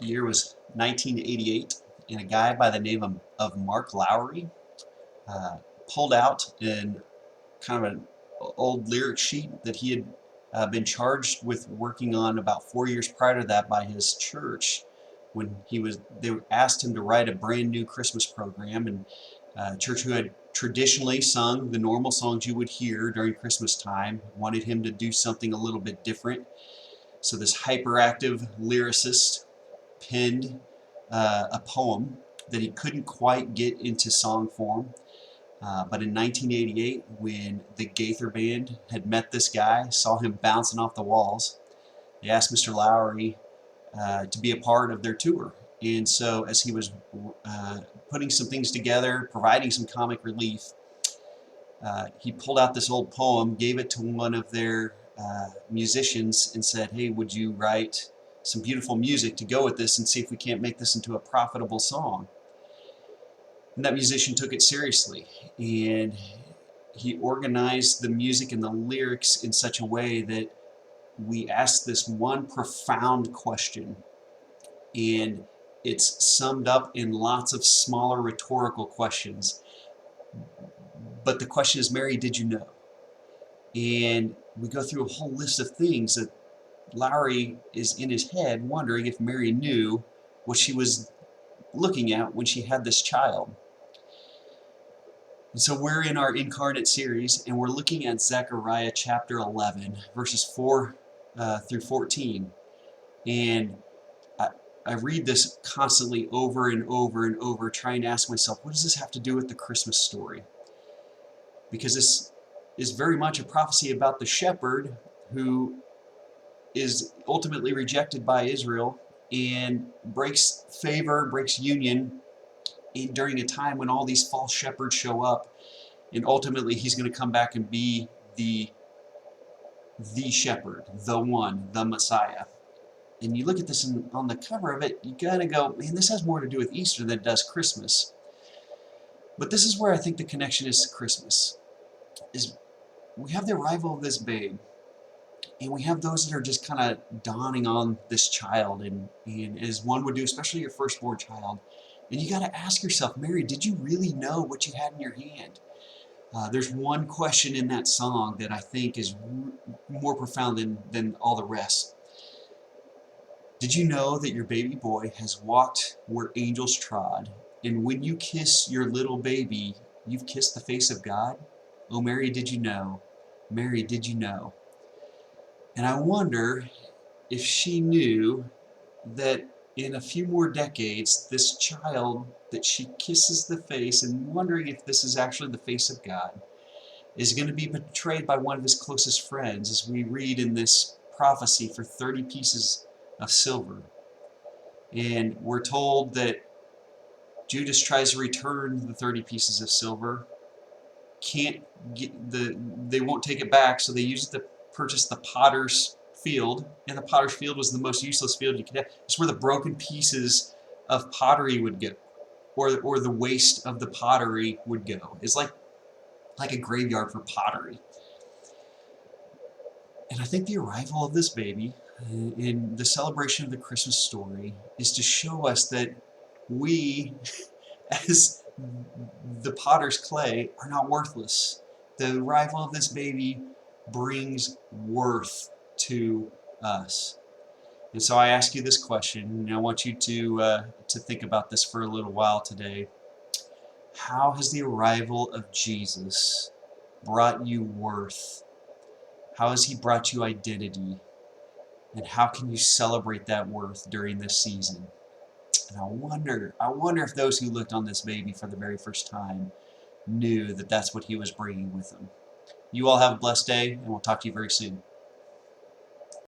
The year was 1988, and a guy by the name of Mark Lowry uh, pulled out in kind of an old lyric sheet that he had been charged with working on about 4 years prior to that by his church when they asked him to write a brand new Christmas program, and church who had traditionally sung the normal songs you would hear during Christmas time wanted him to do something a little bit different. So this hyperactive lyricist penned a poem that he couldn't quite get into song form. But in 1988, when the Gaither Band had met this guy, saw him bouncing off the walls, they asked Mr. Lowry to be a part of their tour. And so, as he was putting some things together, providing some comic relief, he pulled out this old poem, gave it to one of their musicians, and said, "Hey, would you write some beautiful music to go with this and see if we can't make this into a profitable song?" And that musician took it seriously, and he organized the music and the lyrics in such a way that we asked this one profound question, and it's summed up in lots of smaller rhetorical questions. But the question is, Mary, did you know? And we go through a whole list of things that Lowry is in his head wondering if Mary knew what she was looking at when she had this child. And so we're in our Incarnate series, and we're looking at Zechariah chapter 11, verses 4 through 14. And I read this constantly over and over and over, trying to ask myself, what does this have to do with the Christmas story? Because this is very much a prophecy about the shepherd who is ultimately rejected by Israel and breaks favor, breaks union during a time when all these false shepherds show up, and ultimately he's going to come back and be the shepherd, the one, the Messiah. And you look at this on the cover of it, you gotta go, man, this has more to do with Easter than it does Christmas. But this is where I think the connection is to Christmas. Is we have the arrival of this babe, and we have those that are just kind of dawning on this child, and as one would do, especially your firstborn child. And you got to ask yourself, Mary, did you really know what you had in your hand? There's one question in that song that I think is more profound than all the rest. Did you know that your baby boy has walked where angels trod? And when you kiss your little baby, you've kissed the face of God? Oh, Mary, did you know? Mary, did you know? And I wonder if she knew that in a few more decades, this child that she kisses the face, and wondering if this is actually the face of God, is going to be betrayed by one of his closest friends, as we read in this prophecy, for 30 pieces of silver. And we're told that Judas tries to return the 30 pieces of silver, can't get they won't take it back, so they use it to purchase the potter's field, and the potter's field was the most useless field you could have. It's where the broken pieces of pottery would go, or the waste of the pottery would go. It's like a graveyard for pottery. And I think the arrival of this baby in the celebration of the Christmas story is to show us that we, as the potter's clay, are not worthless. The arrival of this baby brings worth to us. And so I ask you this question, and I want you to think about this for a little while today. How has the arrival of Jesus brought you worth? How has he brought you identity? And how can you celebrate that worth during this season? And I wonder if those who looked on this baby for the very first time knew that that's what he was bringing with them. You all have a blessed day, and we'll talk to you very soon.